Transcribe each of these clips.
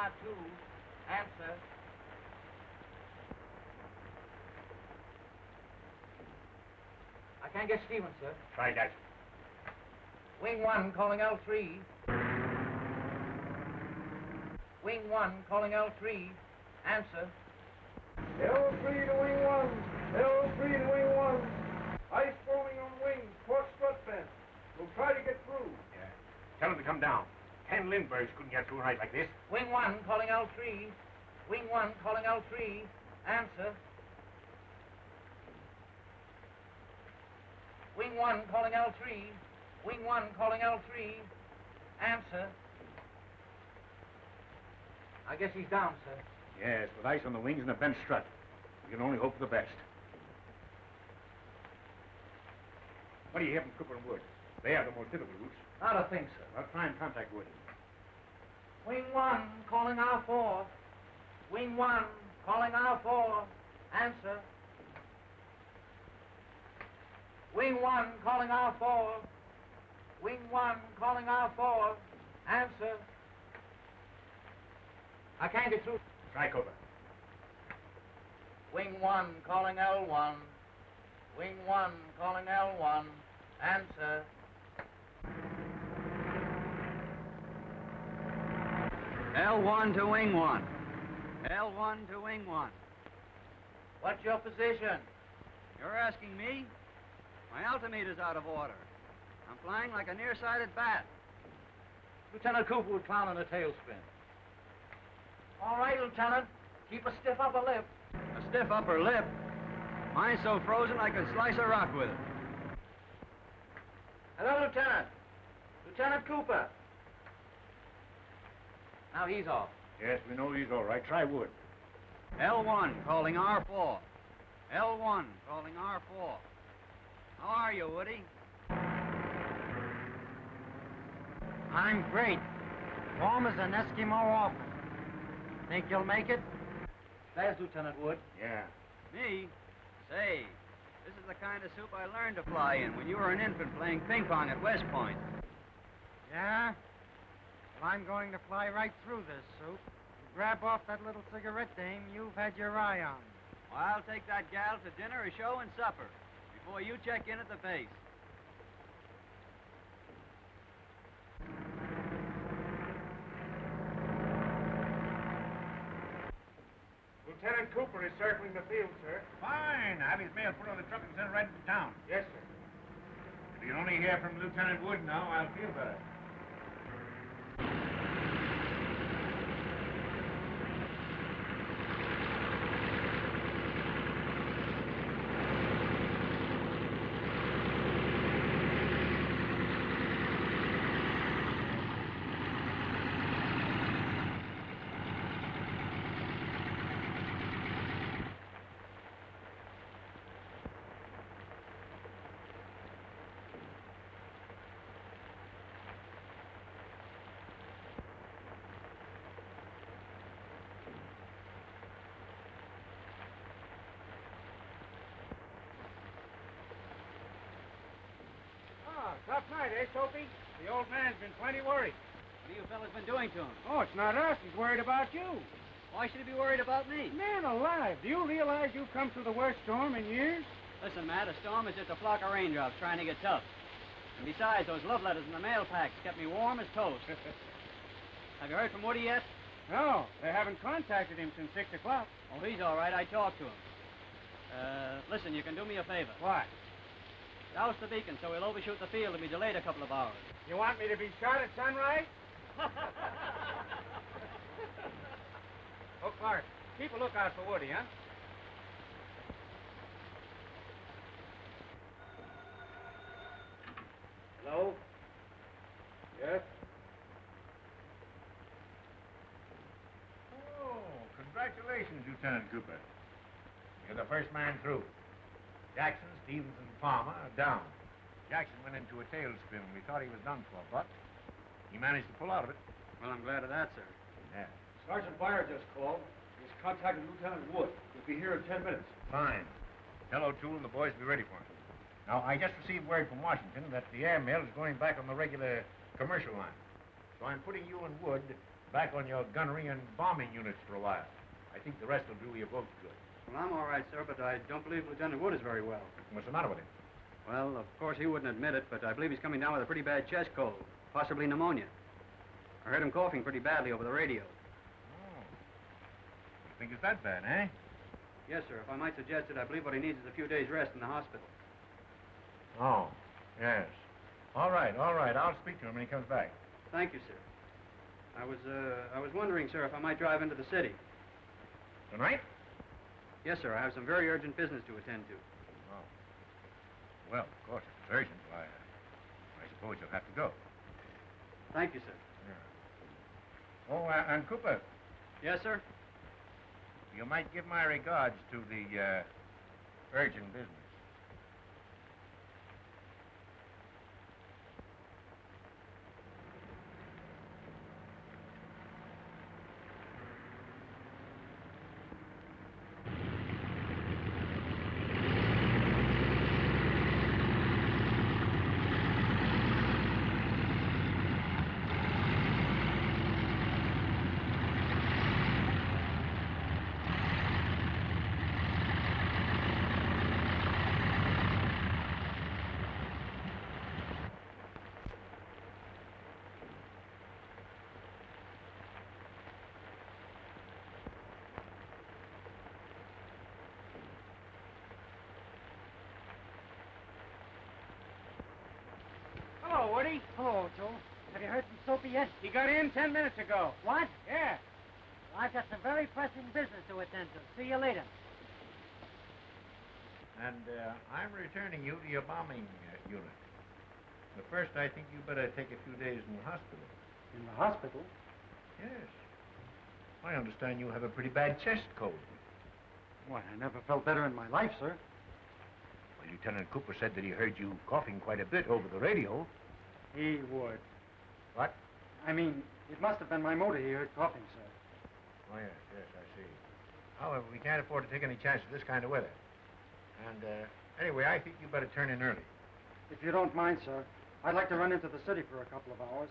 R2. Answer. I can't get Stevens, sir. Try that. Wing 1 calling L3. Wing 1 calling L3. Answer. L3 to wing 1. L3 to wing 1. Ice forming on wings. Port strut fence. We'll try to get through. Yeah. Tell him to come down. 10 Lindberghs couldn't get through a night like this. Wing 1 calling L3. Wing 1 calling L3. Answer. Wing 1 calling L3. Wing 1 calling L3. Answer. I guess he's down, sir. Yes, with ice on the wings and a bent strut. We can only hope for the best. What do you hear from Cooper and Wood? They have the most difficult routes. Not a thing, sir. I'll try and contact Wood. Wing 1 calling R4. Wing 1 calling R4. Answer. Wing 1 calling R4. Wing 1 calling R4. Answer. I can't get through. Try Cooper. Wing 1 calling L1. Wing 1 calling L1. Answer. L1 to wing 1. L1 to wing 1. What's your position? You're asking me? My altimeter's out of order. I'm flying like a nearsighted bat. Lieutenant Cooper would clown on a tailspin. All right, Lieutenant. Keep a stiff upper lip. A stiff upper lip? Mine's so frozen I could slice a rock with it. Hello, Lieutenant. Lieutenant Cooper. Now he's off. Yes, we know he's all right. Try Wood. L1 calling R4. L1 calling R4. How are you, Woody? I'm great. Warm as an Eskimo office. Think you'll make it? There's Lieutenant Wood. Yeah. Me? Say, this is the kind of soup I learned to fly in when you were an infant playing ping pong at West Point. Yeah? Well, I'm going to fly right through this soup. Grab off that little cigarette dame you've had your eye on. Well, I'll take that gal to dinner, a show, and supper before you check in at the base. Lieutenant Cooper is circling the field, sir. Fine. Have his mail put on the truck and sent right into town. Yes, sir. If you can only hear from Lieutenant Wood now, I'll feel better. Tough night, eh, Soapy? The old man's been plenty worried. What have you fellas been doing to him? Oh, it's not us. He's worried about you. Why should he be worried about me? Man alive, do you realize you've come through the worst storm in years? Listen, Matt, a storm is just a flock of raindrops trying to get tough. And besides, those love letters in the mail packs kept me warm as toast. Have you heard from Woody yet? No, they haven't contacted him since 6 o'clock. Oh, he's all right. I talked to him. Listen, you can do me a favor. What? Douse the beacon so we'll overshoot the field and be delayed a couple of hours. You want me to be shot at sunrise? Oh, Clark, keep a lookout for Woody, huh? Hello? Yes? Oh, congratulations, Lieutenant Cooper. You're the first man through. Jackson, Stevens, and Palmer are down. Jackson went into a tailspin. We thought he was done for, but he managed to pull out of it. Well, I'm glad of that, sir. Yeah. Sergeant Beyer just called. He's contacted Lieutenant Wood. He'll be here in 10 minutes. Fine. Tell O'Toole and the boys to be ready for him. Now, I just received word from Washington that the airmail is going back on the regular commercial line. So I'm putting you and Wood back on your gunnery and bombing units for a while. I think the rest will do you both good. Well, I'm all right, sir, but I don't believe Lieutenant Wood is very well. What's the matter with him? Well, of course, he wouldn't admit it, but I believe he's coming down with a pretty bad chest cold, possibly pneumonia. I heard him coughing pretty badly over the radio. Oh. You think it's that bad, eh? Yes, sir. If I might suggest it, I believe what he needs is a few days' rest in the hospital. Oh, yes. All right. I'll speak to him when he comes back. Thank you, sir. I was wondering, sir, if I might drive into the city. Tonight? Yes, sir. I have some very urgent business to attend to. Oh. Well, of course, if it's urgent, why, I suppose you'll have to go. Thank you, sir. Yeah. Oh, and Cooper, Yes, sir? you might give my regards to the, urgent business. Hello, Woody. Hello, Joe. Have you heard from Soapy yet? He got in 10 minutes ago. What? Yeah. Well, I've got some very pressing business to attend to. See you later. And, I'm returning you to your bombing unit. But first, I think you better take a few days in the hospital. In the hospital? Yes. I understand you have a pretty bad chest cold. Why, I never felt better in my life, sir. Well, Lieutenant Cooper said that he heard you coughing quite a bit over the radio. He would. What? I mean, it must have been my motor he heard coughing, sir. Oh, yes, I see. However, we can't afford to take any chances this kind of weather. And, anyway, I think you better turn in early. If you don't mind, sir, I'd like to run into the city for a couple of hours.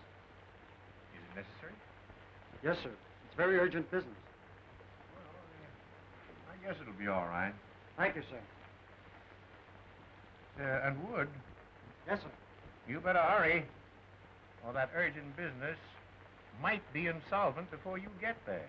Is it necessary? Yes, sir. It's very urgent business. Well, I guess it'll be all right. Thank you, sir. And Wood, Yes, sir. you better hurry, or that urgent business might be insolvent before you get there.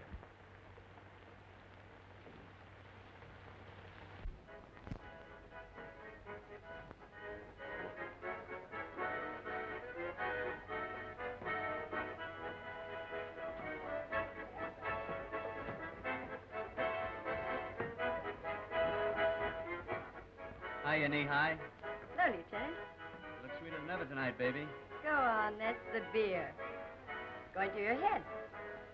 Hiya, knee-high. Hello, Lieutenant. You look sweeter than ever tonight, baby. Go on, that's the beer. Going to your head.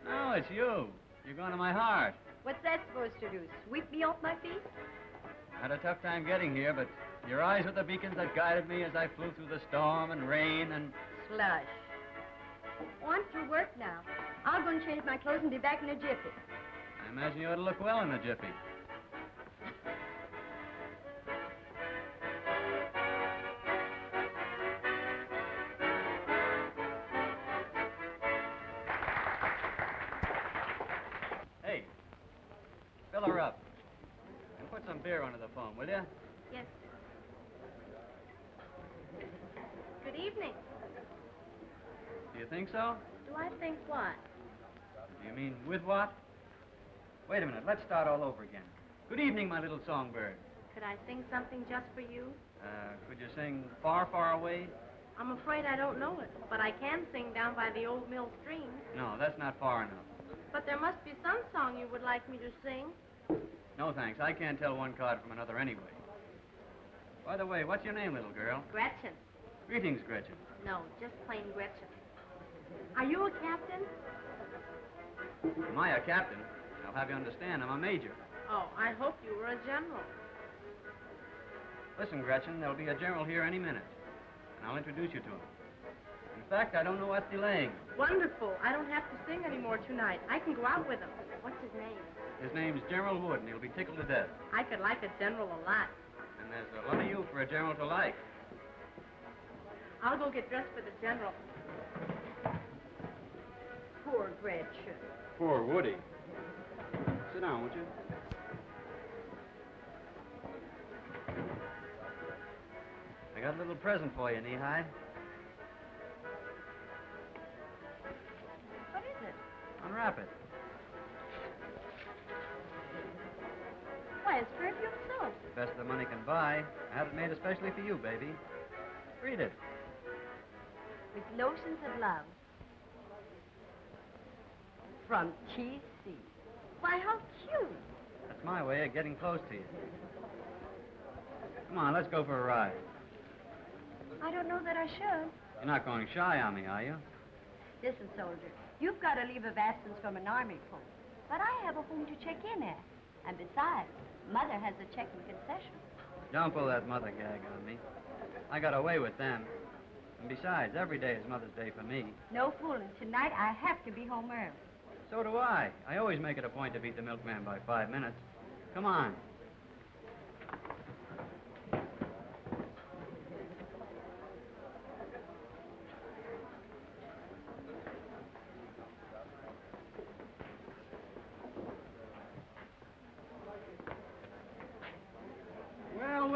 No, it's you. You're going to my heart. What's that supposed to do? Sweep me off my feet? I had a tough time getting here, but your eyes were the beacons that guided me as I flew through the storm and rain and... Slush. Oh, I'm through work now. I'll go and change my clothes and be back in a jiffy. I imagine you ought to look well in a jiffy. Hey, fill her up. And put some beer under the phone, will you? Yes, sir. Good evening. Do you think so? Do I think what? Do you mean with what? Wait a minute, let's start all over again. Good evening, my little songbird. Could I sing something just for you? Could you sing Far, Far Away? I'm afraid I don't know it, but I can sing Down by the Old Mill Stream. No, that's not far enough. But there must be some song you would like me to sing. No, thanks. I can't tell one card from another anyway. By the way, what's your name, little girl? Gretchen. Greetings, Gretchen. No, just plain Gretchen. Are you a captain? Am I a captain? I'll have you understand, I'm a major. Oh, I hoped you were a general. Listen, Gretchen, there'll be a general here any minute, and I'll introduce you to him. In fact, I don't know what's delaying him. Wonderful. I don't have to sing anymore tonight. I can go out with him. What's his name? His name's General Wood, and he'll be tickled to death. I could like a general a lot. And there's a lot of you for a general to like. I'll go get dressed for the general. Poor Gretchen. Poor Woody. Sit down, won't you? I got a little present for you, Knee-High. What is it? Unwrap it. Why, it's perfume soap. Best the money can buy. I had it made especially for you, baby. Read it. With lotions of love. From T.C. Why, how cute. That's my way of getting close to you. Come on, let's go for a ride. I don't know that I should. You're not going shy on me, are you? Listen, soldier, you've got a leave of absence from an army post. But I have a home to check in at. And besides, Mother has a check in concession. Don't pull that mother gag on me. I got away with them. And besides, every day is Mother's Day for me. No fooling. Tonight I have to be home early. So do I. I always make it a point to beat the milkman by 5 minutes. Come on.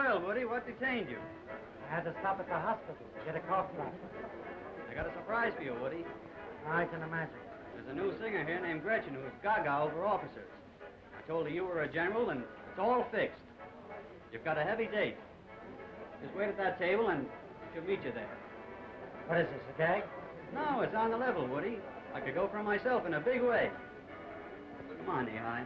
Well, Woody, what detained you? I had to stop at the hospital to get a cough drop. I got a surprise for you, Woody. I can imagine. There's a new singer here named Gretchen who's gaga over officers. I told her you were a general, and it's all fixed. You've got a heavy date. Just wait at that table, and she'll meet you there. What is this, a gag? No, it's on the level, Woody. I could go for myself in a big way. Come on, Knee-High.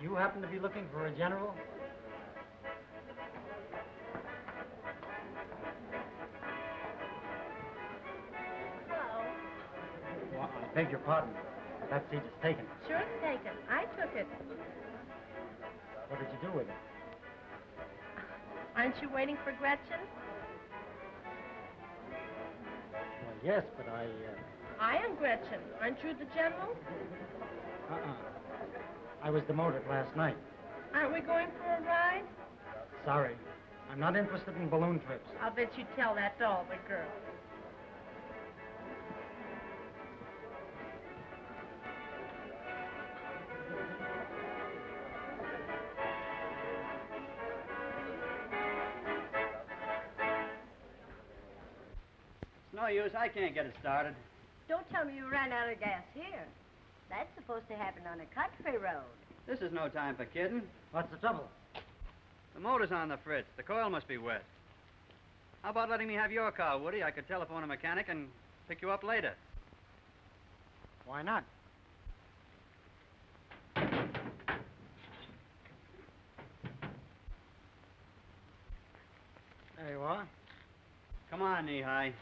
You happen to be looking for a general? Hello. Well, I beg your pardon. That seat is taken. Sure it's taken. I took it. What did you do with it? Aren't you waiting for Gretchen? Well, yes, but I am Gretchen. Aren't you the general? I was demoted last night. Aren't we going for a ride? Sorry. I'm not interested in balloon trips. I'll bet you tell that to all the girls. It's no use. I can't get it started. Don't tell me you ran out of gas here. That's supposed to happen on a country road. This is no time for kidding. What's the trouble? The motor's on the fritz. The coil must be wet. How about letting me have your car, Woody? I could telephone a mechanic and pick you up later. Why not? There you are. Come on, Knee-High.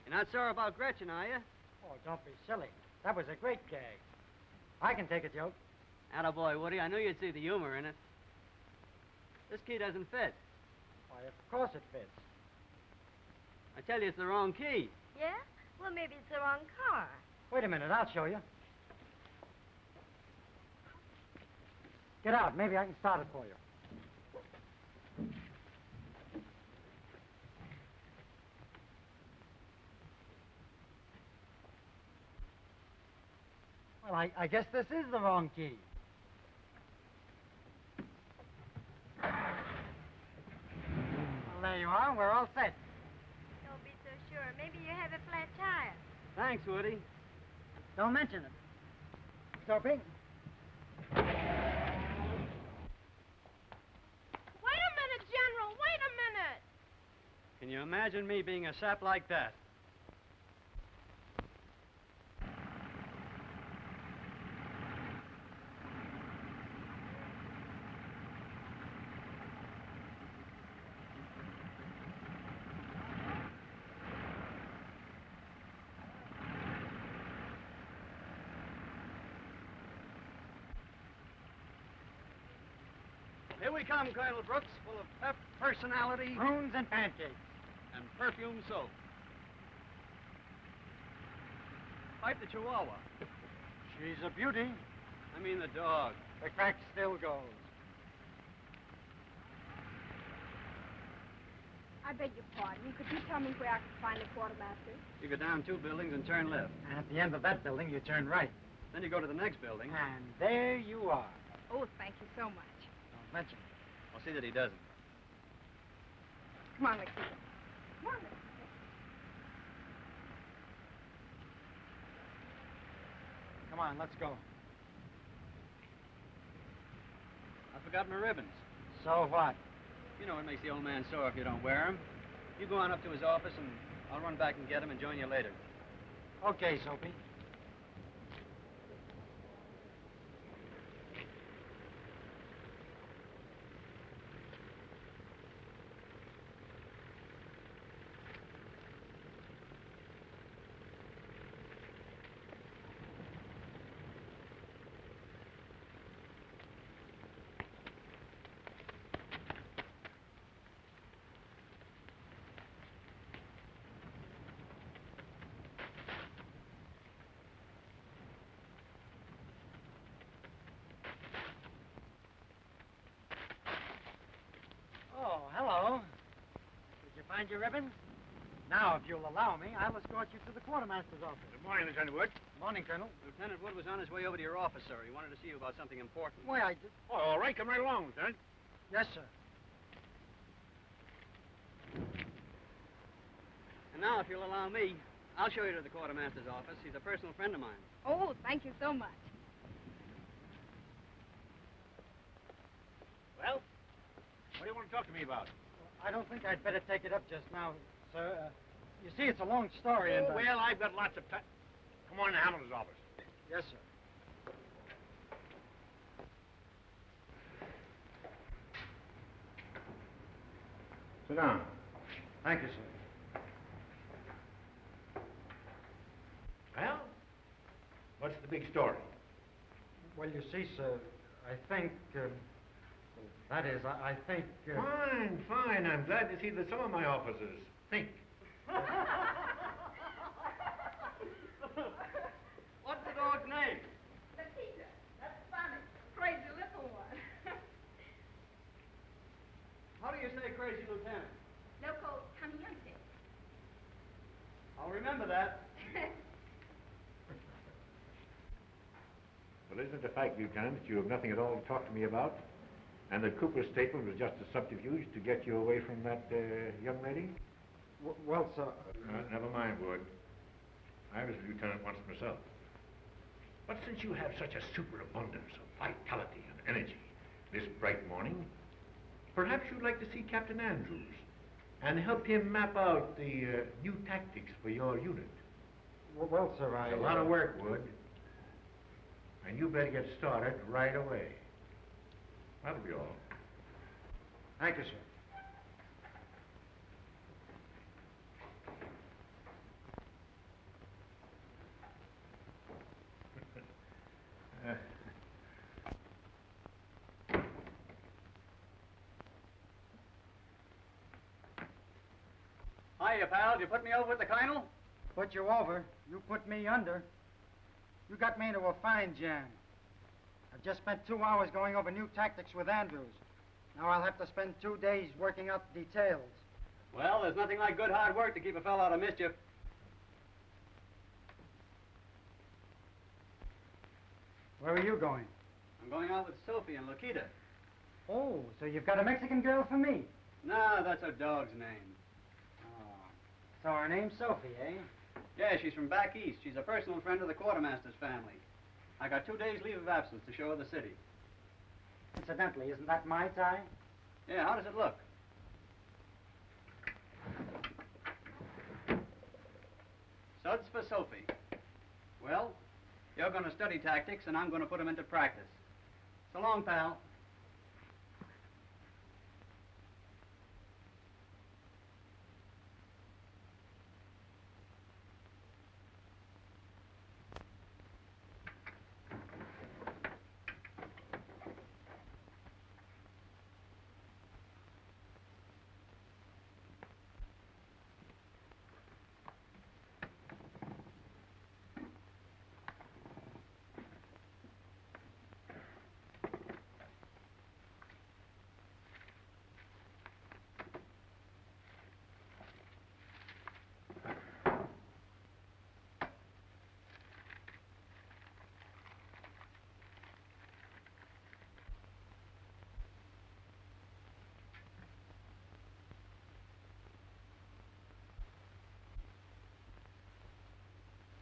You're not sore about Gretchen, are you? Oh, don't be silly. That was a great gag. I can take a joke. Attaboy, Woody. I knew you'd see the humor in it. This key doesn't fit. Why, of course it fits. I tell you, it's the wrong key. Yeah? Well, maybe it's the wrong car. Wait a minute, I'll show you. Get out. Maybe I can start it for you. Well, I guess this is the wrong key. Well, there you are. We're all set. Don't be so sure. Maybe you have a flat tire. Thanks, Woody. Don't mention it. Soapy? Wait a minute, General. Wait a minute. Can you imagine me being a sap like that? we come, Colonel Brooks, full of pep, personality, Prunes and pancakes. and perfume soap. Pipe the Chihuahua. She's a beauty. I mean the dog. The crack still goes. I beg your pardon. Could you tell me where I can find the quartermaster? You go down 2 buildings and turn left. And at the end of that building, you turn right. Then you go to the next building. And there you are. Oh, thank you so much. Don't mention it. I'll see that he doesn't. Come on, Ricky. Come on, Ricky. Come on, let's go. I forgot my ribbons. So what? You know it makes the old man sore if you don't wear them. You go on up to his office, and I'll run back and get him and join you later. Okay, Soapy. Oh, hello. Did you find your ribbons? Now, if you'll allow me, I'll escort you to the quartermaster's office. Good morning, Lieutenant Wood. Morning, Colonel. Lieutenant Wood was on his way over to your office, sir. He wanted to see you about something important. Why, I did. Oh, all right. Come right along, Lieutenant. Yes, sir. And now, if you'll allow me, I'll show you to the quartermaster's office. He's a personal friend of mine. Oh, thank you so much. Well, what do you want to talk to me about? I don't think I'd better take it up just now, sir. You see, it's a long story, and... Oh, well, I've got lots of time. Come on to Hamilton's office. Yes, sir. Sit down. Thank you, sir. Well, what's the big story? Well, you see, sir, I think, that is, I think... Fine, fine. I'm glad to see that some of my officers think. What's the dog's name? Nikita. That's funny. Crazy little one. How do you say crazy lieutenant? Loco Camiente. I'll remember that. Well, isn't it a fact, Lieutenant, that you have nothing at all to talk to me about? And that Cooper's statement was just a subterfuge to get you away from that young lady? Well, sir... Never mind, Wood. I was a lieutenant once myself. But since you have such a superabundance of vitality and energy this bright morning, perhaps you'd like to see Captain Andrews and help him map out the new tactics for your unit. Well, sir, It's a lot of work, Wood. And you better get started right away. That'll be all. Thank you, sir. Hiya, pal. Did you put me over with the colonel? Put you over. You put me under. You got me into a fine jam. I've just spent 2 hours going over new tactics with Andrews. Now I'll have to spend 2 days working out the details. Well, there's nothing like good hard work to keep a fellow out of mischief. Where are you going? I'm going out with Sophie and Lakita. Oh, so you've got a Mexican girl for me? No, that's her dog's name. Oh. So her name's Sophie, eh? Yeah, she's from back east. She's a personal friend of the quartermaster's family. I got 2 days' leave of absence to show her the city. Incidentally, isn't that my tie? Yeah, how does it look? Suds for Sophie. Well, you're going to study tactics, and I'm going to put them into practice. So long, pal.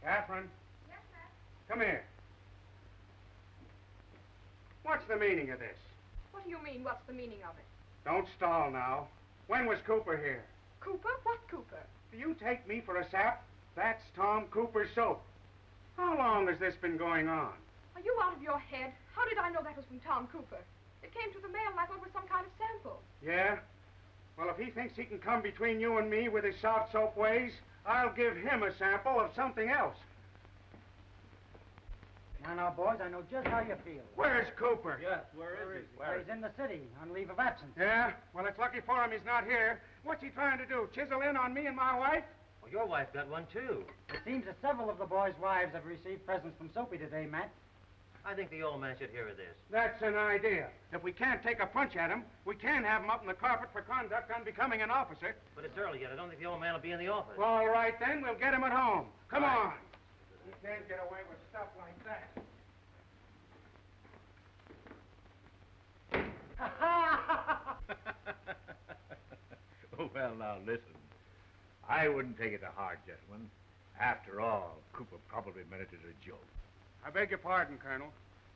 Catherine, Yes, sir. come here. What's the meaning of this? What do you mean, what's the meaning of it? Don't stall now. When was Cooper here? Cooper? What Cooper? Do you take me for a sap? That's Tom Cooper's soap. How long has this been going on? Are you out of your head? How did I know that was from Tom Cooper? It came through the mail and I thought it was some kind of sample. Yeah? Well, if he thinks he can come between you and me with his soft soap ways, I'll give him a sample of something else. Now, boys, I know just how you feel. Where's Cooper? Yes, where is he? Well, he's in the city on leave of absence. Yeah? Well, it's lucky for him he's not here. What's he trying to do, chisel in on me and my wife? Well, your wife got one, too. It seems that several of the boys' wives have received presents from Soapy today, Matt. I think the old man should hear of this. That's an idea. If we can't take a punch at him, we can have him up in the carpet for conduct on becoming an officer. But it's early yet. I don't think the old man will be in the office. All right, then. We'll get him at home. Come on. You can't get away with stuff like that. Well, now, listen. I wouldn't take it to heart, gentlemen. After all, Cooper probably meant it as a joke. I beg your pardon, Colonel,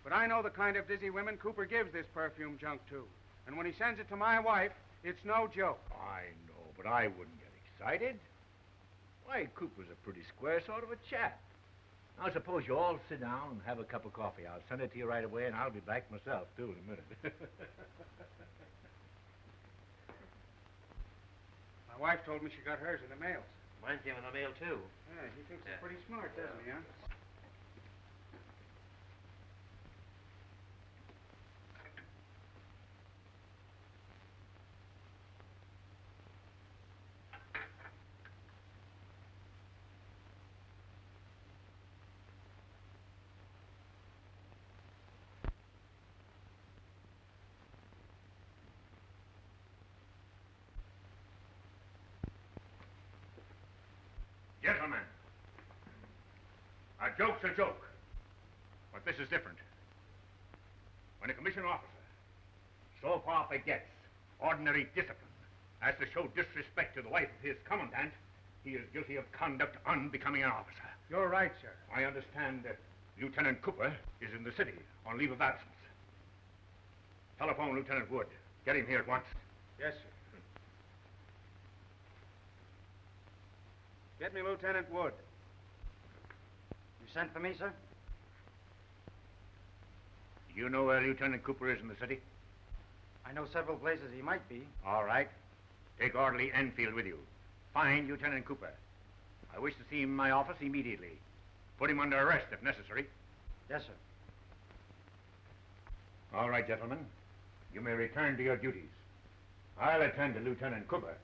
but I know the kind of dizzy women Cooper gives this perfume junk to. And when he sends it to my wife, it's no joke. I know, but I wouldn't get excited. Why, Cooper's a pretty square sort of a chap. Now, suppose you all sit down and have a cup of coffee. I'll send it to you right away, and I'll be back myself, too, in a minute. My wife told me she got hers in the mail. Mine came in the mail, too. Yeah, he thinks he's pretty smart, doesn't he, huh? Gentlemen, a joke's a joke. But this is different. When a commissioned officer so far forgets ordinary discipline as to show disrespect to the wife of his commandant, he is guilty of conduct unbecoming an officer. You're right, sir. I understand that Lieutenant Cooper is in the city on leave of absence. Telephone Lieutenant Wood. Get him here at once. Yes, sir. Get me Lieutenant Wood. You sent for me, sir? Do you know where Lieutenant Cooper is in the city? I know several places he might be. All right. Take Orderly Enfield with you. Find Lieutenant Cooper. I wish to see him in my office immediately. Put him under arrest if necessary. Yes, sir. All right, gentlemen. You may return to your duties. I'll attend to Lieutenant Cooper.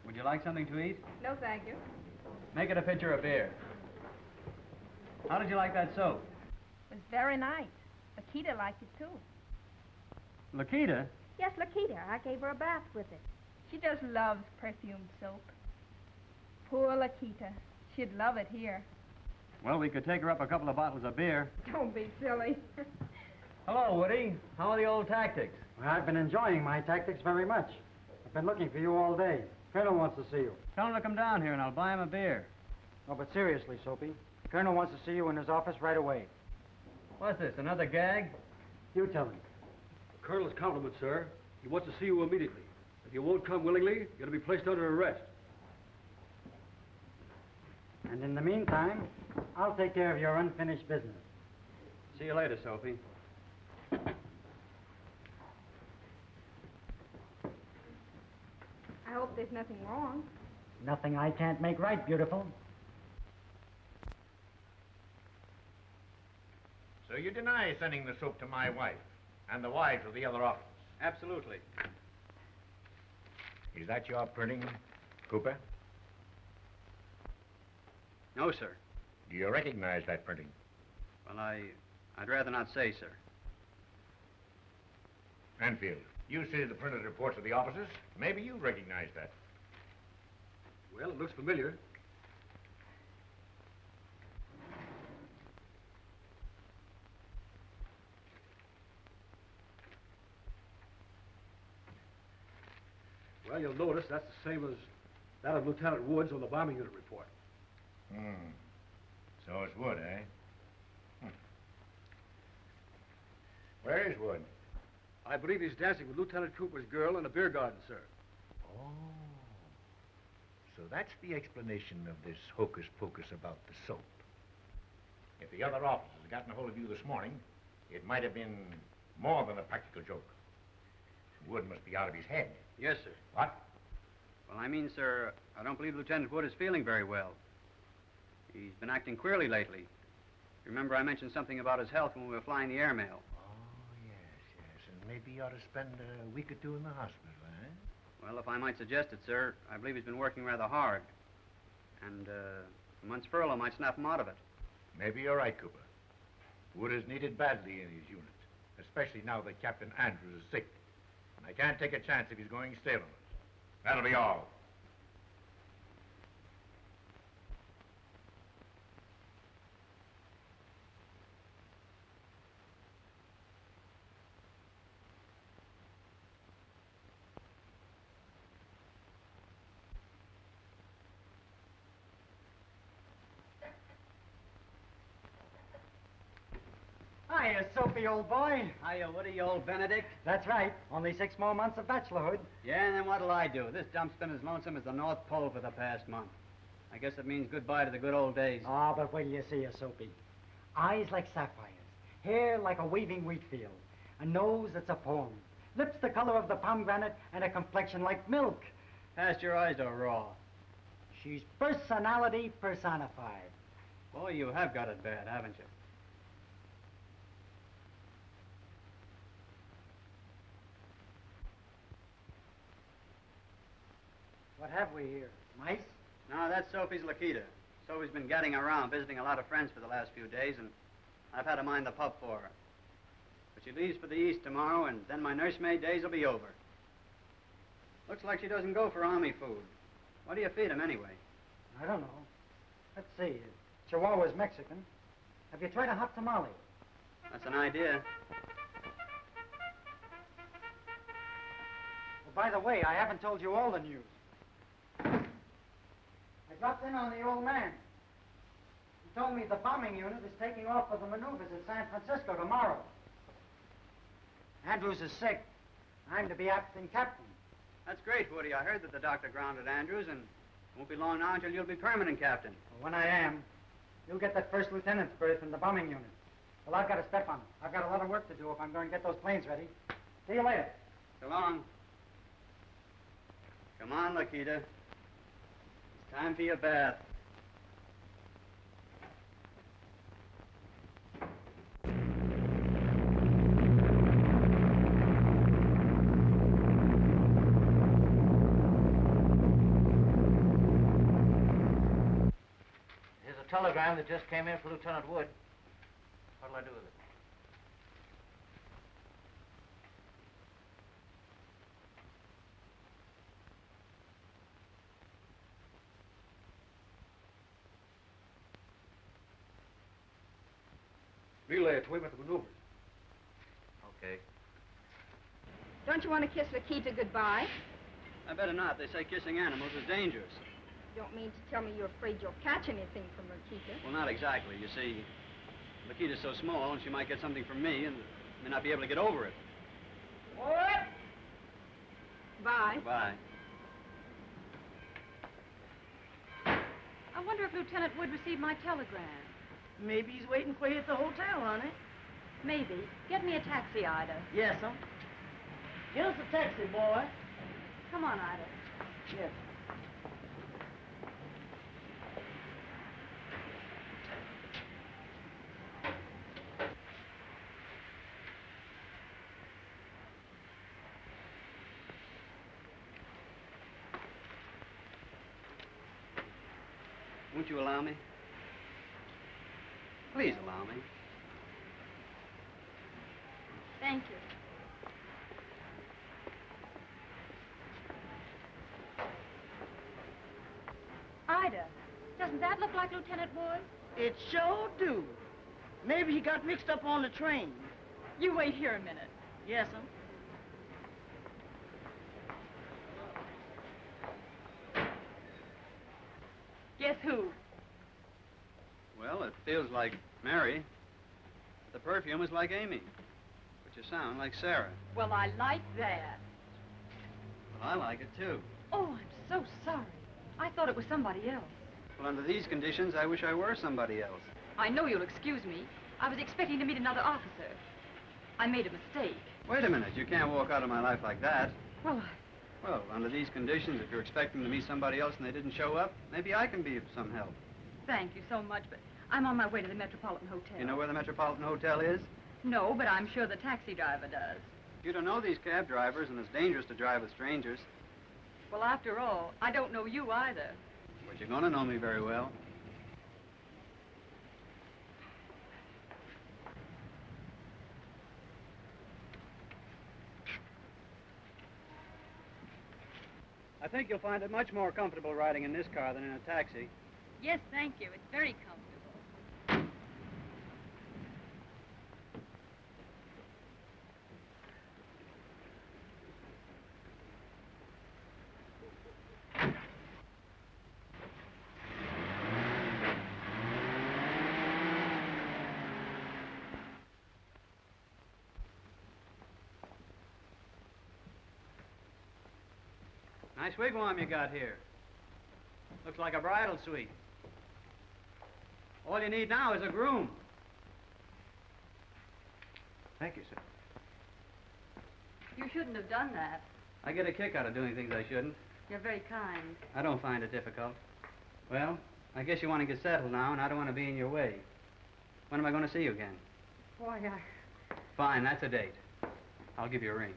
Would you like something to eat? No, thank you. Make it a pitcher of beer. How did you like that soap? It was very nice. Lakita liked it, too. Lakita? Yes, Lakita. I gave her a bath with it. She just loves perfumed soap. Poor Lakita. She'd love it here. Well, we could take her up a couple of bottles of beer. Don't be silly. Hello, Woody. How are the old tactics? Well, I've been enjoying my tactics very much. I've been looking for you all day. Colonel wants to see you. Tell him to come down here and I'll buy him a beer. No, but seriously, Soapy. Colonel wants to see you in his office right away. What's this, another gag? You tell him. Colonel's compliment, sir. He wants to see you immediately. If you won't come willingly, you're going to be placed under arrest. And in the meantime, I'll take care of your unfinished business. See you later, Sophie. I hope there's nothing wrong. Nothing I can't make right, beautiful. So you deny sending the soap to my wife and the wives of the other officers? Absolutely. Is that your printing, Cooper? No, sir. Do you recognize that printing? Well, I'd rather not say, sir. Enfield, you see the printed reports of the officers. Maybe you recognize that. Well, it looks familiar. Well, you'll notice that's the same as That of Lieutenant Woods on the bombing unit report. So it's Wood, eh? Where is Wood? I believe he's dancing with Lieutenant Cooper's girl in a beer garden, sir. Oh. So that's the explanation of this hocus pocus about the soap. If the other officers had gotten a hold of you this morning, it might have been more than a practical joke. Wood must be out of his head. Yes, sir. What? Well, I mean, sir, I don't believe Lieutenant Wood is feeling very well. He's been acting queerly lately. Remember I mentioned something about his health when we were flying the airmail? Oh, yes. And maybe you ought to spend a week or two in the hospital, eh? Well, if I might suggest it, sir, I believe he's been working rather hard. And a month's furlough might snap him out of it. Maybe you're right, Cooper. Wood is needed badly in his unit, especially now that Captain Andrews is sick. And I can't take a chance if he's going stale on us. That'll be all. Hiya, Soapy, old boy. Hiya, Woody, old Benedict. That's right. Only 6 more months of bachelorhood. Yeah, and then what'll I do? This dump's been as lonesome as the North Pole for the past month. I guess it means goodbye to the good old days. Ah, but wait till you see her, Soapy. Eyes like sapphires, hair like a waving wheat field, a nose that's a poem, lips the color of the pomegranate, and a complexion like milk. Pasteurized or raw? She's personality personified. Boy, you have got it bad, haven't you? What have we here? Mice? No, that's Sophie's Lakita. Sophie's been getting around, visiting a lot of friends for the last few days, and I've had to mind the pup for her. But she leaves for the East tomorrow, and then my nursemaid days will be over. Looks like she doesn't go for army food. What do you feed him, anyway? I don't know. Let's see. Chihuahua's Mexican. Have you tried a hot tamale? That's an idea. Oh, by the way, I haven't told you all the news. I dropped in on the old man. He told me the bombing unit is taking off for the maneuvers at San Francisco tomorrow. Andrews is sick. I'm to be acting captain. That's great, Woody. I heard that the doctor grounded Andrews, and it won't be long now until you'll be permanent captain. Well, when I am, you'll get that first lieutenant's berth in the bombing unit. Well, I've got to step on it. I've got a lot of work to do if I'm going to get those planes ready. See you later. So long. Come on, Lakita. It's time for your bath. Here's a telegram that just came in for Lieutenant Wood. What'll I do with it? Relay it to him at the maneuvers. Okay. Don't you want to kiss Lakita goodbye? I better not. They say kissing animals is dangerous. You don't mean to tell me you're afraid you'll catch anything from Lakita? Well, not exactly. You see, Lakita's so small, and she might get something from me, and may not be able to get over it. What? Bye. Bye. I wonder if Lieutenant Wood received my telegram. Maybe he's waiting for you at the hotel, honey. Maybe. Get me a taxi, Ida. Yes, sir. Get us a taxi, boy. Come on, Ida. Yes. Won't you allow me? Please allow me. Thank you. Ida, doesn't that look like Lieutenant Wood? It sure do. Maybe he got mixed up on the train. You wait here a minute. Yes, sir. Guess who? Well, it feels like Mary. The perfume is like Amy. But you sound like Sarah. Well, I like that. Well, I like it, too. Oh, I'm so sorry. I thought it was somebody else. Well, under these conditions, I wish I were somebody else. I know you'll excuse me. I was expecting to meet another officer. I made a mistake. Wait a minute. You can't walk out of my life like that. Well, Well, under these conditions, if you're expecting to meet somebody else and they didn't show up, maybe I can be of some help. thank you so much, but I'm on my way to the Metropolitan Hotel. You know where the Metropolitan Hotel is? No, but I'm sure the taxi driver does. You don't know these cab drivers, and it's dangerous to drive with strangers. Well, after all, I don't know you either. But you're going to know me very well. I think you'll find it much more comfortable riding in this car than in a taxi. Yes, thank you. It's very comfortable. Nice wigwam you got here. Looks like a bridal suite. All you need now is a groom. Thank you, sir. You shouldn't have done that. I get a kick out of doing things I shouldn't. You're very kind. I don't find it difficult. Well, I guess you want to get settled now, and I don't want to be in your way. When am I going to see you again? Boy, Fine, that's a date. I'll give you a ring.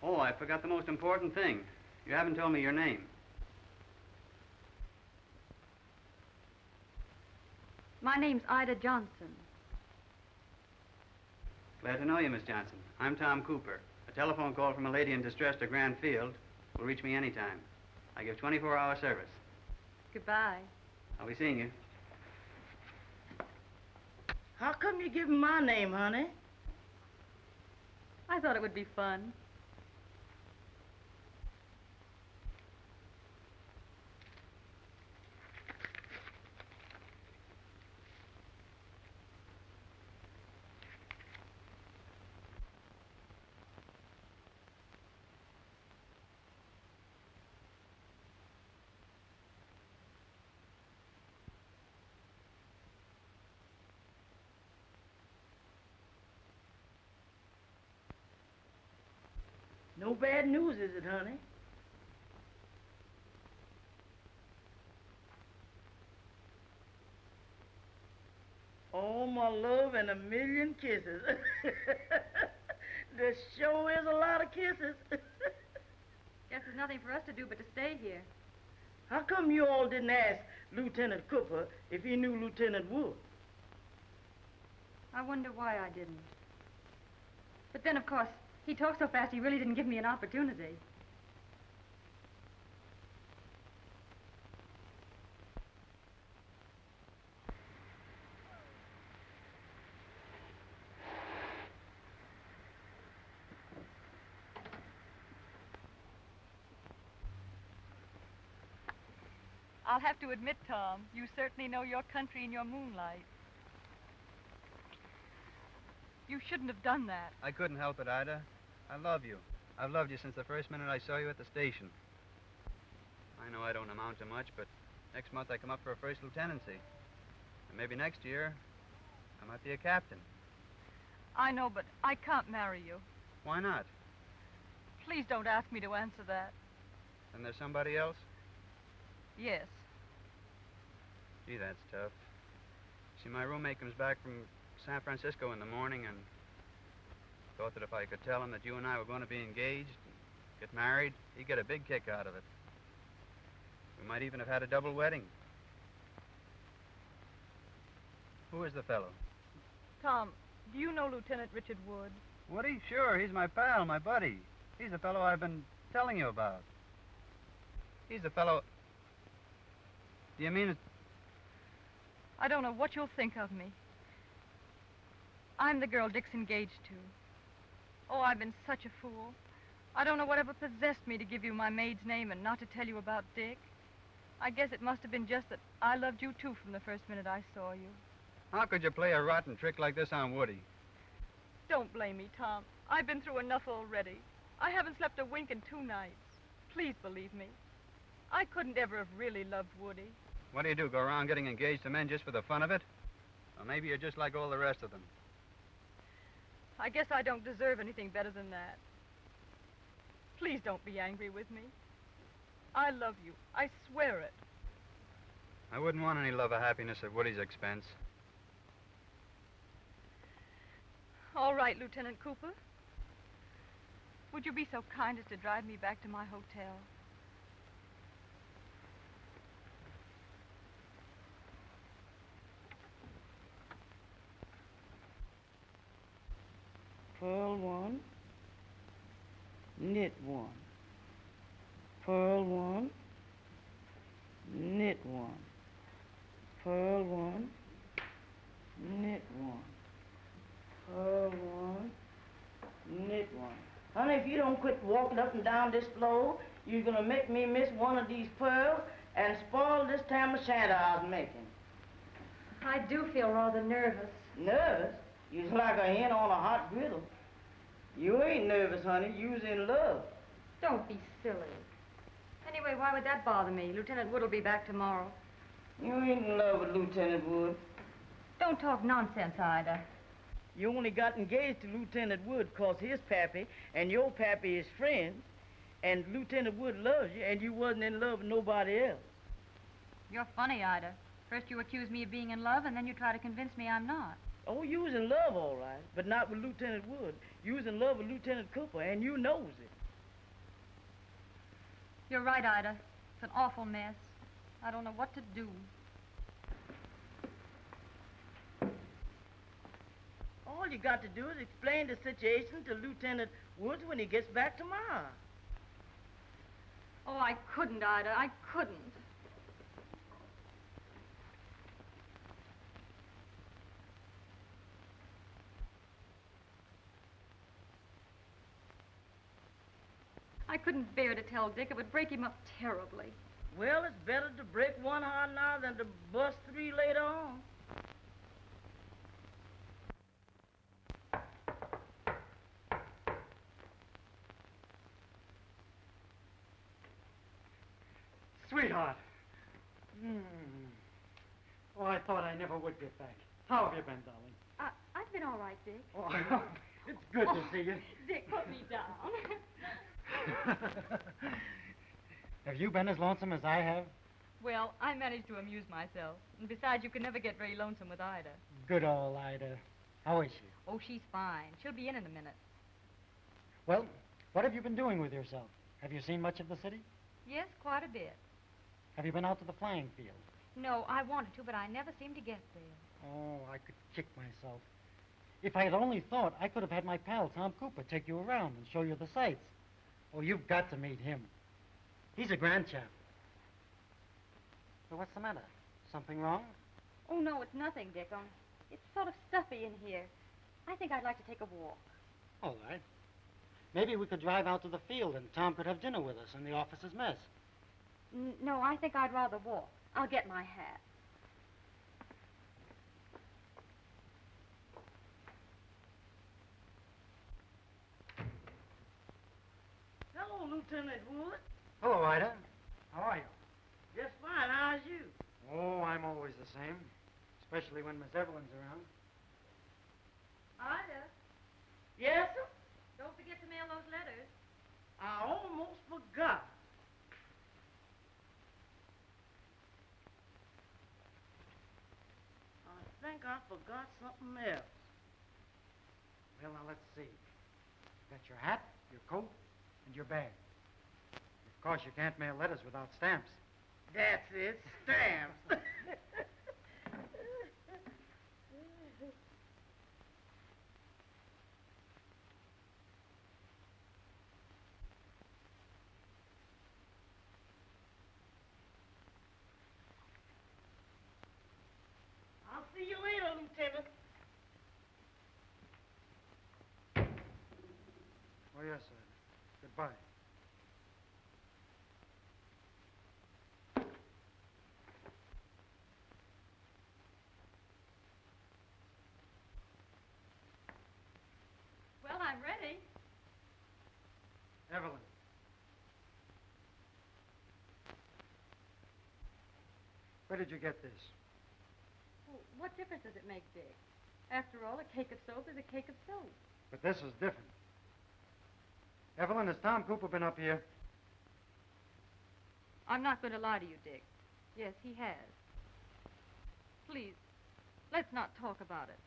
Oh, I forgot the most important thing. You haven't told me your name. My name's Ida Johnson. Glad to know you, Miss Johnson. I'm Tom Cooper. A telephone call from a lady in distress to Grand Field will reach me anytime. I give 24-hour service. Goodbye. I'll be seeing you. How come you give him my name, honey? I thought it would be fun. No bad news, is it, honey? Oh, my love, and a million kisses. There sure is a lot of kisses. Guess there's nothing for us to do but to stay here. How come you all didn't ask Lieutenant Cooper if he knew Lieutenant Wood? I wonder why I didn't. But then, of course, he talked so fast he really didn't give me an opportunity. I'll have to admit, Tom, you certainly know your country in your moonlight. You shouldn't have done that. I couldn't help it, Ida. I love you. I've loved you since the first minute I saw you at the station. I know I don't amount to much, but next month I come up for a first lieutenancy. And maybe next year, I might be a captain. I know, but I can't marry you. Why not? Please don't ask me to answer that. Then there's somebody else? Yes. Gee, that's tough. See, my roommate comes back from San Francisco in the morning and thought that if I could tell him that you and I were going to be engaged and get married, he'd get a big kick out of it. We might even have had a double wedding. Who is the fellow? Tom, do you know Lieutenant Richard Wood? Woody? Sure, he's my pal, my buddy. He's the fellow I've been telling you about. He's the fellow... Do you mean it? I don't know what you'll think of me. I'm the girl Dick's engaged to. Oh, I've been such a fool. I don't know whatever possessed me to give you my maid's name and not to tell you about Dick. I guess it must have been just that I loved you, too, from the first minute I saw you. How could you play a rotten trick like this on Woody? Don't blame me, Tom. I've been through enough already. I haven't slept a wink in 2 nights. Please believe me. I couldn't ever have really loved Woody. What do? Go around getting engaged to men just for the fun of it? Or maybe you're just like all the rest of them. I guess I don't deserve anything better than that. Please don't be angry with me. I love you. I swear it. I wouldn't want any love or happiness at Woody's expense. All right, Lieutenant Cooper. Would you be so kind as to drive me back to my hotel? Pearl 1, knit 1. Pearl 1, knit 1. Pearl 1, knit 1. Pearl 1, knit 1. Honey, if you don't quit walking up and down this floor, you're gonna make me miss one of these pearls and spoil this tam o' shanter I was making. I do feel rather nervous. Nervous? You're like a hen on a hot griddle. You ain't nervous, honey. You's in love. Don't be silly. Anyway, why would that bother me? Lieutenant Wood will be back tomorrow. You ain't in love with Lieutenant Wood. Don't talk nonsense, Ida. You only got engaged to Lieutenant Wood 'cause his pappy and your pappy is friends, and Lieutenant Wood loves you, and you wasn't in love with nobody else. You're funny, Ida. First you accuse me of being in love, and then you try to convince me I'm not. Oh, you was in love, all right, but not with Lieutenant Wood. You was in love with Lieutenant Cooper, and you knows it. You're right, Ida. It's an awful mess. I don't know what to do. All you got to do is explain the situation to Lieutenant Woods when he gets back tomorrow. Oh, I couldn't, Ida. I couldn't. I couldn't bear to tell Dick. It would break him up terribly. Well, it's better to break one heart now than to bust 3 later on. Sweetheart. Oh, I thought I never would get back. How have you been, darling? I've been all right, Dick. Oh, it's good to see you. Dick, put me down. Have you been as lonesome as I have? Well, I managed to amuse myself. And besides, you can never get very lonesome with Ida. Good old Ida. How is she? Oh, she's fine. She'll be in a minute. Well, what have you been doing with yourself? Have you seen much of the city? Yes, quite a bit. Have you been out to the flying field? No, I wanted to, but I never seem to get there. Oh, I could kick myself. If I had only thought, I could have had my pal, Tom Cooper, take you around and show you the sights. Oh, you've got to meet him. He's a grand chap. Well, what's the matter? Something wrong? Oh, no, it's nothing, Dick. It's sort of stuffy in here. I think I'd like to take a walk. All right. Maybe we could drive out to the field and Tom could have dinner with us in the officer's mess. No, I think I'd rather walk. I'll get my hat. Hello, Lieutenant Wood. Hello, Ida. How are you? Just fine. How's you? Oh, I'm always the same, especially when Miss Evelyn's around. Ida, Yes, sir? don't forget to mail those letters. I almost forgot. I think I forgot something else. Well, now, let's see. You got your hat, your coat, and your bag. Of course, you can't mail letters without stamps. That's it, stamps. I'll see you later, Lieutenant. Oh, yes, sir. Good Goodbye. Well, I'm ready. Evelyn. Where did you get this? Well, what difference does it make, Dick? After all, a cake of soap is a cake of soap. But this is different. Evelyn, has Tom Cooper been up here? I'm not going to lie to you, Dick. Yes, he has. Please, let's not talk about it.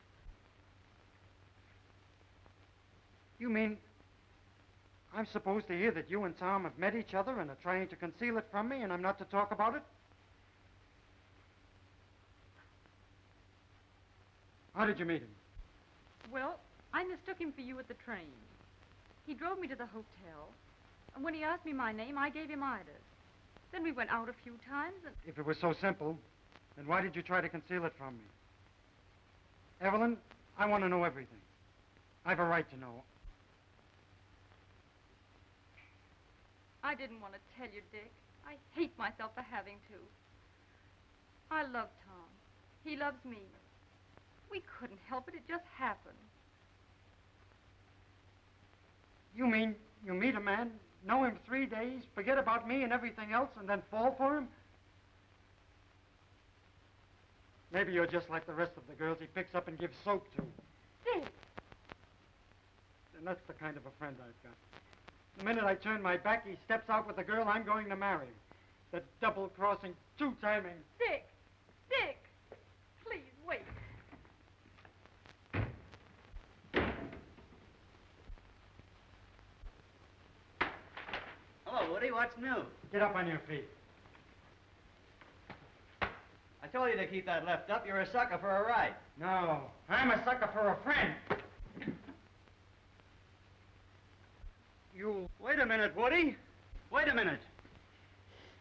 You mean I'm supposed to hear that you and Tom have met each other and are trying to conceal it from me, and I'm not to talk about it? How did you meet him? Well, I mistook him for you at the train. He drove me to the hotel, and when he asked me my name, I gave him Ida's. Then we went out a few times, and... If it was so simple, then why did you try to conceal it from me? Evelyn, I want to know everything. I've a right to know. I didn't want to tell you, Dick. I hate myself for having to. I love Tom. He loves me. We couldn't help it. It just happened. You mean you meet a man, know him 3 days, forget about me and everything else, and then fall for him? Maybe you're just like the rest of the girls he picks up and gives soap to. Dick! And that's the kind of a friend I've got. The minute I turn my back, he steps out with the girl I'm going to marry. The double-crossing, two-timing... Dick! Dick! Please, wait. Hello, Woody. What's new? Get up on your feet. I told you to keep that left up. You're a sucker for a ride. No, I'm a sucker for a friend. You... Wait a minute, Woody. Wait a minute.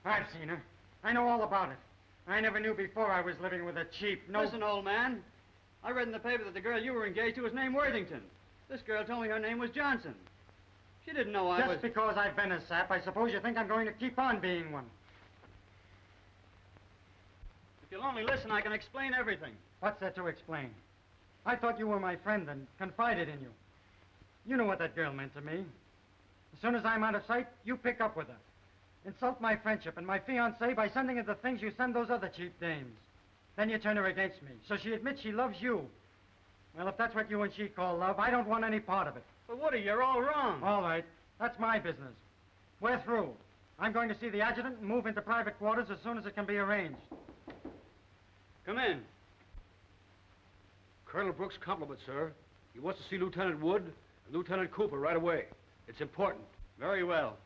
I've seen her. I know all about it. I never knew before I was living with a cheap, no... Listen, old man. I read in the paper that the girl you were engaged to was named Worthington. This girl told me her name was Johnson. She didn't know I was... Just because I've been a sap, I suppose you think I'm going to keep on being one. If you'll only listen, I can explain everything. What's there to explain? I thought you were my friend and confided in you. You know what that girl meant to me. As soon as I'm out of sight, you pick up with her. Insult my friendship and my fiancée by sending her the things you send those other cheap dames. Then you turn her against me, so she admits she loves you. Well, if that's what you and she call love, I don't want any part of it. But Woody, you're all wrong. All right. That's my business. We're through. I'm going to see the adjutant and move into private quarters as soon as it can be arranged. Come in. Colonel Brooks' compliments, sir. He wants to see Lieutenant Wood and Lieutenant Cooper right away. It's important. Very well.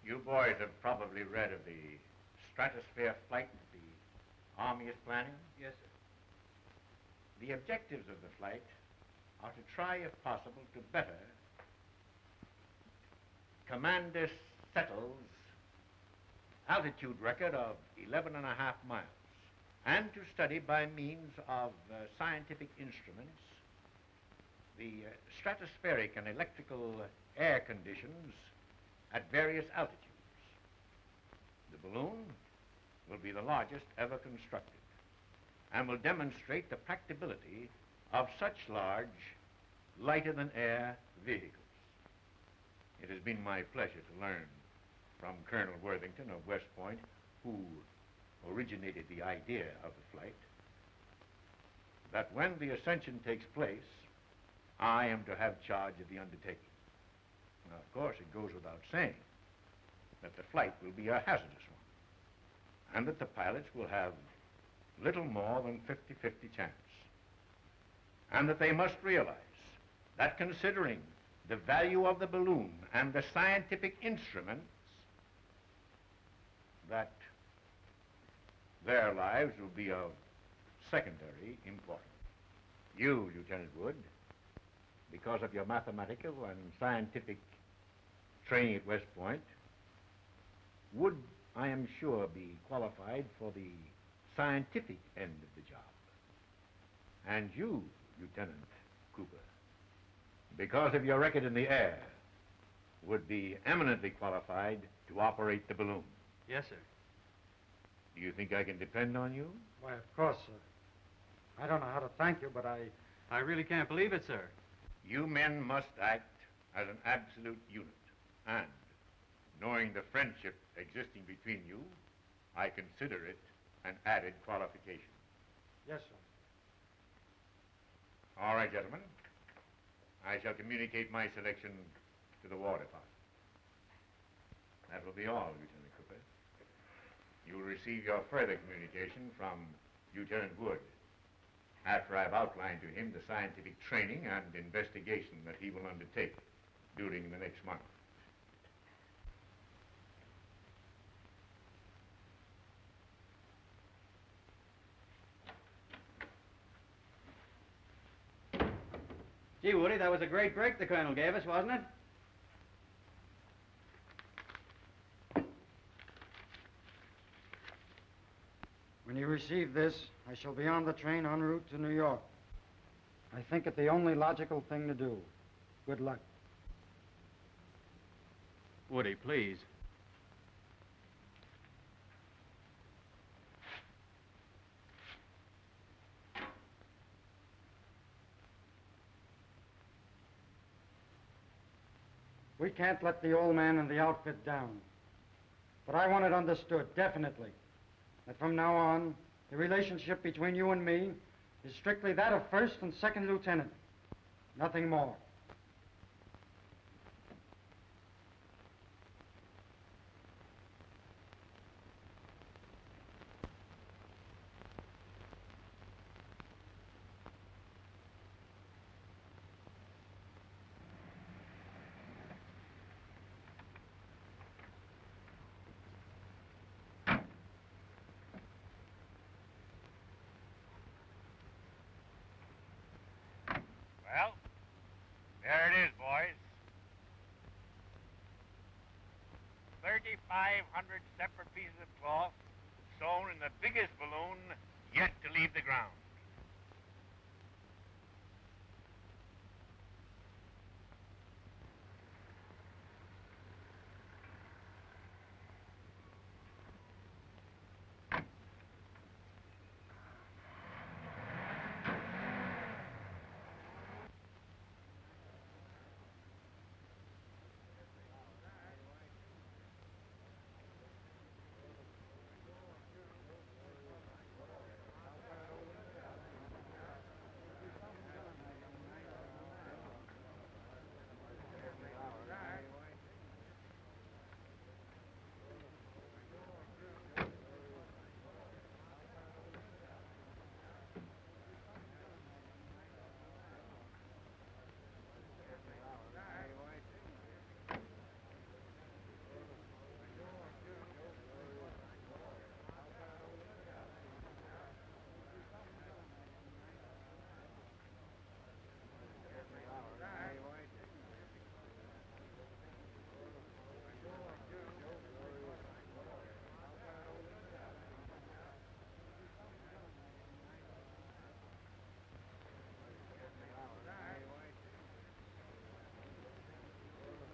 You boys have probably read of the Stratosphere flight that the Army is planning. Yes, sir. The objectives of the flight are to try, if possible, to better Commander Settle's altitude record of 11.5 miles, and to study by means of scientific instruments the stratospheric and electrical air conditions at various altitudes. The balloon will be the largest ever constructed and will demonstrate the practicability of such large, lighter-than-air vehicles. It has been my pleasure to learn from Colonel Worthington of West Point, who originated the idea of the flight, that when the ascension takes place, I am to have charge of the undertaking. Now, of course, it goes without saying that the flight will be a hazardous one, and that the pilots will have little more than 50-50 chance, and that they must realize that considering the value of the balloon and the scientific instruments, that their lives will be of secondary importance. You, Lieutenant Wood, because of your mathematical and scientific training at West Point, would, I am sure, be qualified for the scientific end of the job. And you, Lieutenant Cooper, because of your record in the air, would be eminently qualified to operate the balloon. Yes, sir. Do you think I can depend on you? Why, of course, sir. I don't know how to thank you, but I really can't believe it, sir. You men must act as an absolute unit. And, knowing the friendship existing between you, I consider it an added qualification. Yes, sir. All right, gentlemen. I shall communicate my selection to the War Department. That will be all, Lieutenant Cooper. You will receive your further communication from Lieutenant Wood after I've outlined to him the scientific training and investigation that he will undertake during the next month. Gee, Woody, that was a great break the Colonel gave us, wasn't it? When you receive this, I shall be on the train en route to New York. I think it the only logical thing to do. Good luck. Woody, please. We can't let the old man and the outfit down. But I want it understood, definitely, that from now on, the relationship between you and me is strictly that of first and second lieutenant. Nothing more. Well, there it is, boys. 3,500 separate pieces of cloth sewn in the biggest balloon yet to leave the ground.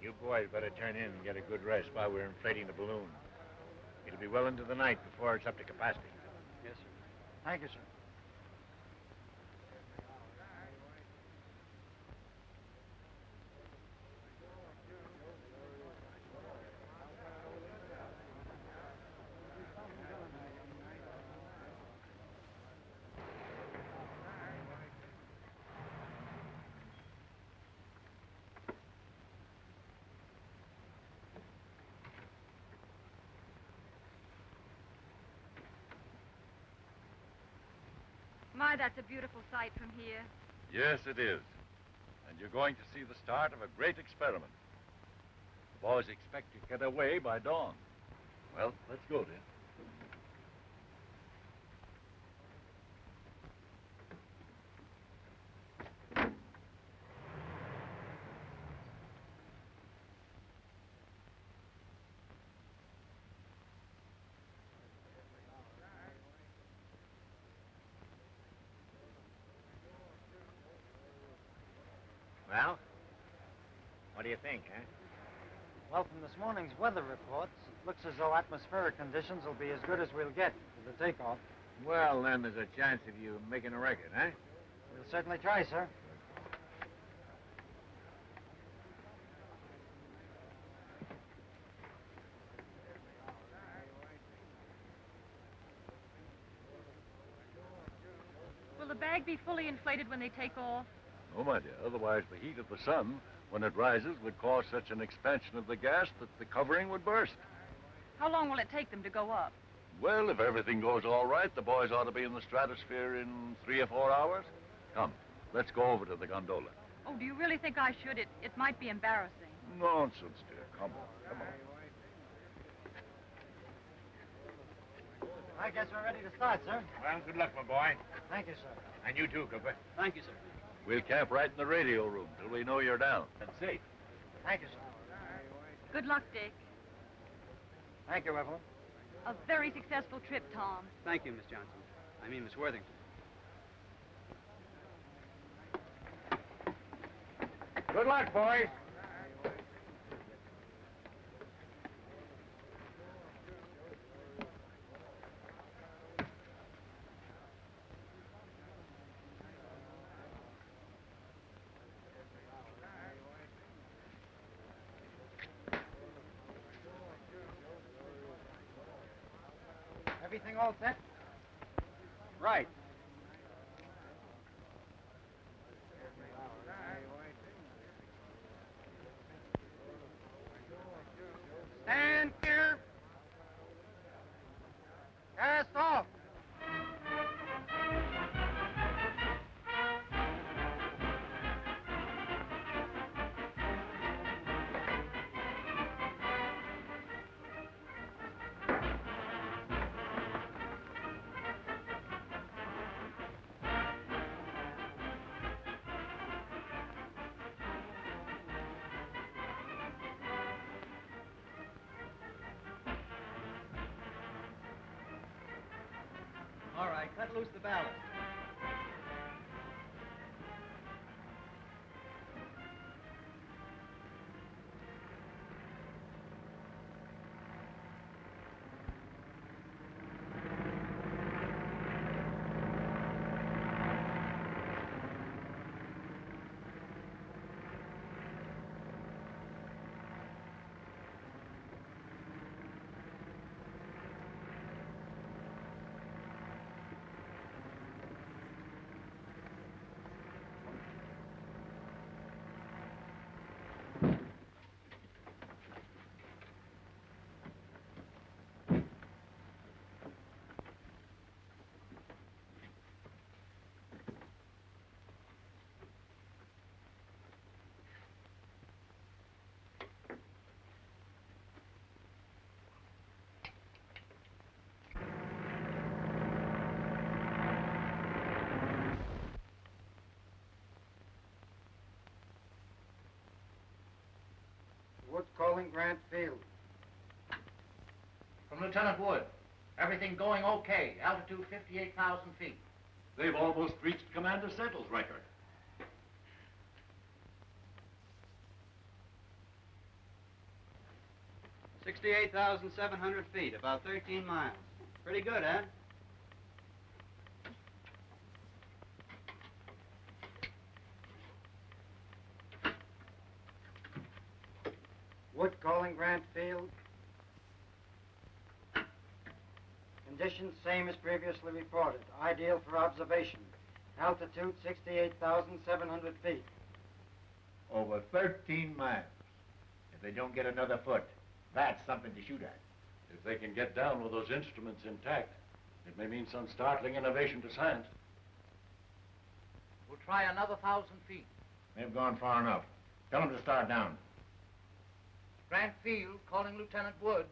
You boys better turn in and get a good rest while we're inflating the balloon. It'll be well into the night before it's up to capacity. Yes, sir. Thank you, sir. My, that's a beautiful sight from here. Yes, it is. And you're going to see the start of a great experiment. The boys expect to get away by dawn. Well, let's go, then. Well? What do you think, eh? Well, from this morning's weather reports, it looks as though atmospheric conditions will be as good as we'll get for the takeoff. Well, then there's a chance of you making a record, eh? We'll certainly try, sir. Will the bag be fully inflated when they take off? No, my dear. Otherwise, the heat of the sun, when it rises, would cause such an expansion of the gas that the covering would burst. How long will it take them to go up? Well, if everything goes all right, the boys ought to be in the stratosphere in 3 or 4 hours. Come, let's go over to the gondola. Oh, do you really think I should? It might be embarrassing. Nonsense, dear. Come on, come on. I guess we're ready to start, sir. Well, good luck, my boy. Thank you, sir. And you too, Cooper. Thank you, sir. We'll camp right in the radio room till we know you're down. And safe. Thank you, sir. Good luck, Dick. Thank you, Evelyn. A very successful trip, Tom. Thank you, Miss Johnson. I mean, Miss Worthington. Good luck, boys. Everything all set? Right. Stand clear. Cast off. All right, cut loose the ballast. Wood calling Grant Field. From Lieutenant Wood. Everything going okay. Altitude 58,000 feet. They've almost reached Commander Settle's record. $68,700 feet, about 13 miles. Pretty good, eh? Wood calling Grant Field. Conditions same as previously reported. Ideal for observation. Altitude 68,700 feet. Over 13 miles. If they don't get another foot, that's something to shoot at. If they can get down with those instruments intact, it may mean some startling innovation to science. We'll try another 1,000 feet. They've gone far enough. Tell them to start down. Grant Field calling Lieutenant Wood.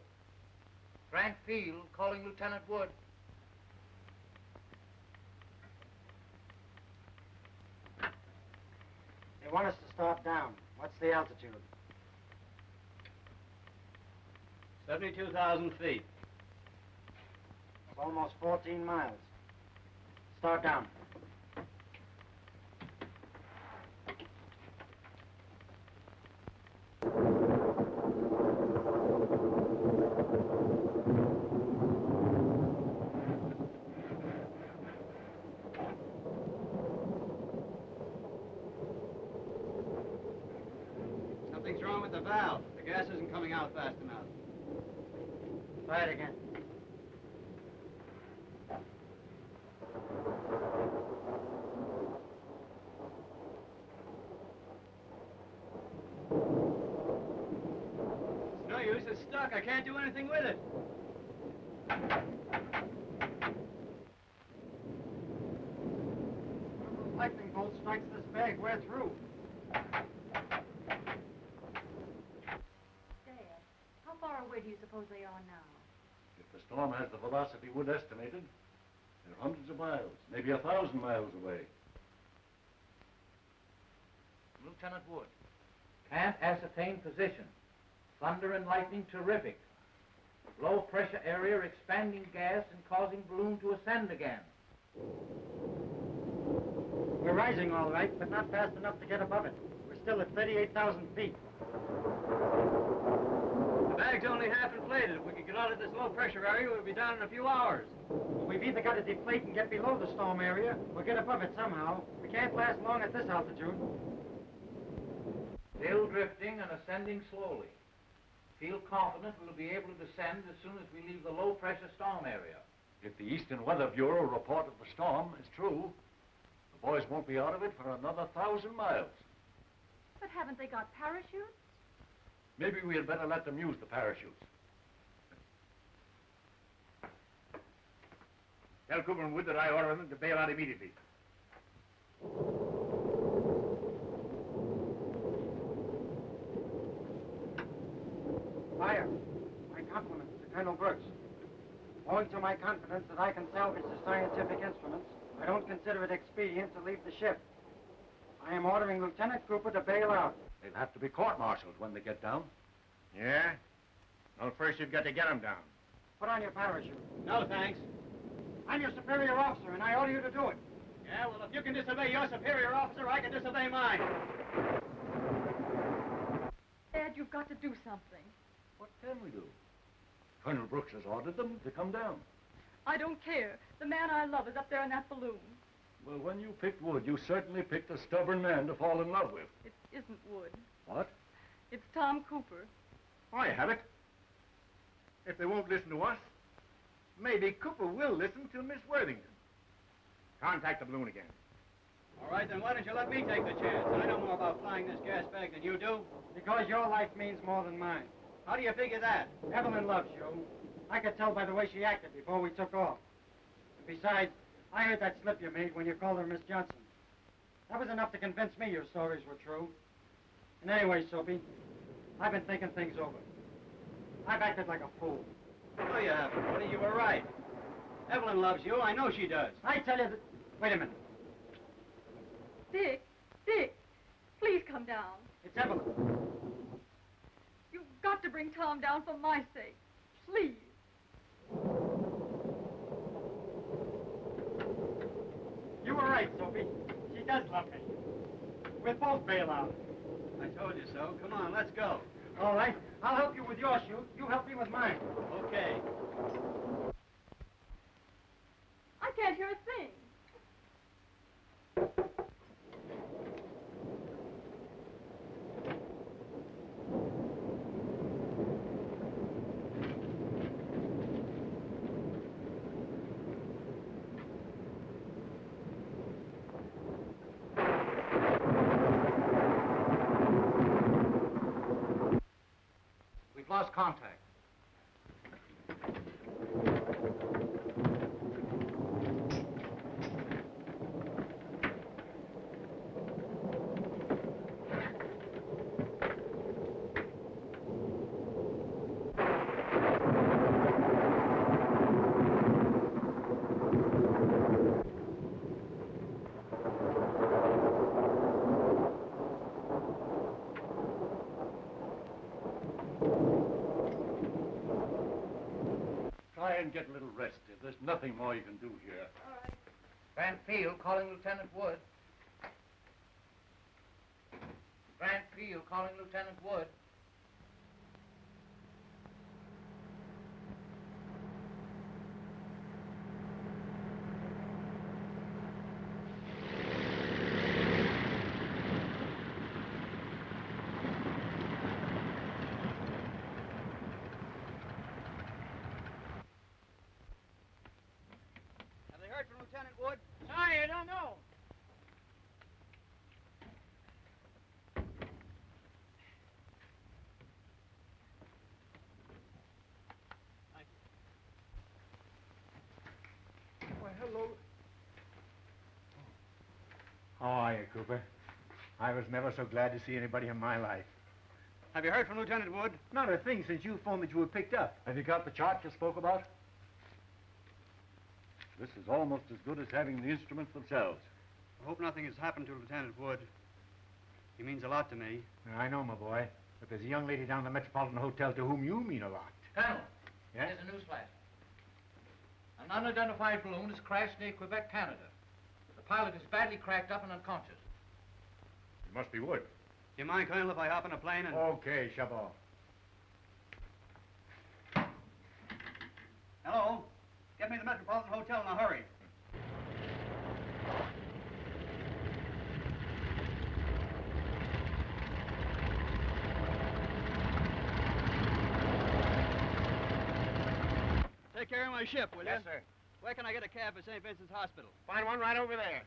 Grant Field calling Lieutenant Wood. They want us to start down. What's the altitude? 72,000 feet. It's almost 14 miles. Start down. Something's wrong with the valve. The gas isn't coming out fast enough. Try it again. It's no use. It's stuck. I can't do anything with it. Lightning bolt strikes this bag. We're through. Dad, how far away do you suppose they are now? If the storm has the velocity Wood estimated, they're hundreds of miles, maybe 1,000 miles away. Lieutenant Wood, can't ascertain position. Thunder and lightning terrific. Low pressure area expanding gas and causing balloon to ascend again. We're rising all right, but not fast enough to get above it. We're still at 38,000 feet. The bag's only half inflated. If we could get out of this low pressure area, we'll be down in a few hours. We've either got to deflate and get below the storm area, or get above it somehow. We can't last long at this altitude. Still drifting and ascending slowly. Feel confident we'll be able to descend as soon as we leave the low pressure storm area. If the Eastern Weather Bureau report of the storm is true, the boys won't be out of it for another 1,000 miles. But haven't they got parachutes? Maybe we had better let them use the parachutes. Tell Cooper and Wood that I order them to bail out immediately. Fire. My compliments to Colonel Brooks. Owing to my confidence that I can salvage the scientific instruments, I don't consider it expedient to leave the ship. I am ordering Lieutenant Cooper to bail out. They'll have to be court-martialed when they get down. Yeah? Well, first you've got to get them down. Put on your parachute. No, thanks. I'm your superior officer, and I order you to do it. Yeah, well, if you can disobey your superior officer, I can disobey mine. Dad, you've got to do something. What can we do? Colonel Brooks has ordered them to come down. I don't care. The man I love is up there in that balloon. Well, when you picked Wood, you certainly picked a stubborn man to fall in love with. It isn't Wood. What? It's Tom Cooper. I have it. If they won't listen to us, maybe Cooper will listen to Miss Worthington. Contact the balloon again. All right, then why don't you let me take the chance? I know more about flying this gas bag than you do. Because your life means more than mine. How do you figure that? Evelyn loves you. I could tell by the way she acted before we took off. And besides, I heard that slip you made when you called her Miss Johnson. That was enough to convince me your stories were true. And anyway, Soapy, I've been thinking things over. I've acted like a fool. No, you haven't, Woody. You were right. Evelyn loves you. I know she does. I tell you that... Wait a minute. Dick, please come down. It's Evelyn. You've got to bring Tom down for my sake. Please. You were right, Soapy. She does love me. We'll both bail out. I told you so. Come on, let's go. All right. I'll help you with your chute. You help me with mine. Okay. I can't hear a thing. We've lost contact. Try and get a little rest. There's nothing more you can do here. All right. Grant Field calling Lieutenant Wood. Grant Field calling Lieutenant Wood. How are you, Cooper? I was never so glad to see anybody in my life. Have you heard from Lieutenant Wood? Not a thing since you phoned that you were picked up. Have you got the chart you spoke about? This is almost as good as having the instruments themselves. I hope nothing has happened to Lieutenant Wood. He means a lot to me. I know, my boy. But there's a young lady down at the Metropolitan Hotel to whom you mean a lot. Colonel. Yes? Here's a news flash. An unidentified balloon has crashed near Quebec, Canada. The pilot is badly cracked up and unconscious. It must be Wood. Do you mind, Colonel, if I hop in a plane and... Okay, Chabot. Hello? Get me to the Metropolitan Hotel in a hurry. Take care of my ship, will you? Yes, sir. Where can I get a cab for St. Vincent's Hospital? Find one right over there.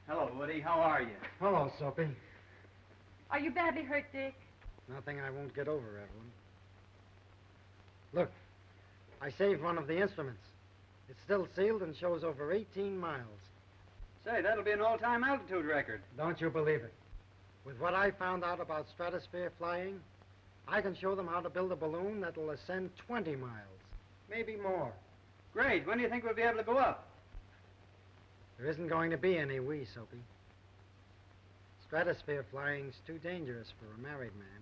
Hello, Woody. How are you? Hello, Soapy. Are you badly hurt, Dick? Nothing I won't get over, Evelyn. Look, I saved one of the instruments. It's still sealed and shows over 18 miles. Say, that'll be an all-time altitude record. Don't you believe it? With what I found out about stratosphere flying, I can show them how to build a balloon that'll ascend 20 miles, maybe more. Great. When do you think we'll be able to go up? There isn't going to be any we, Soapy. Stratosphere flying's too dangerous for a married man.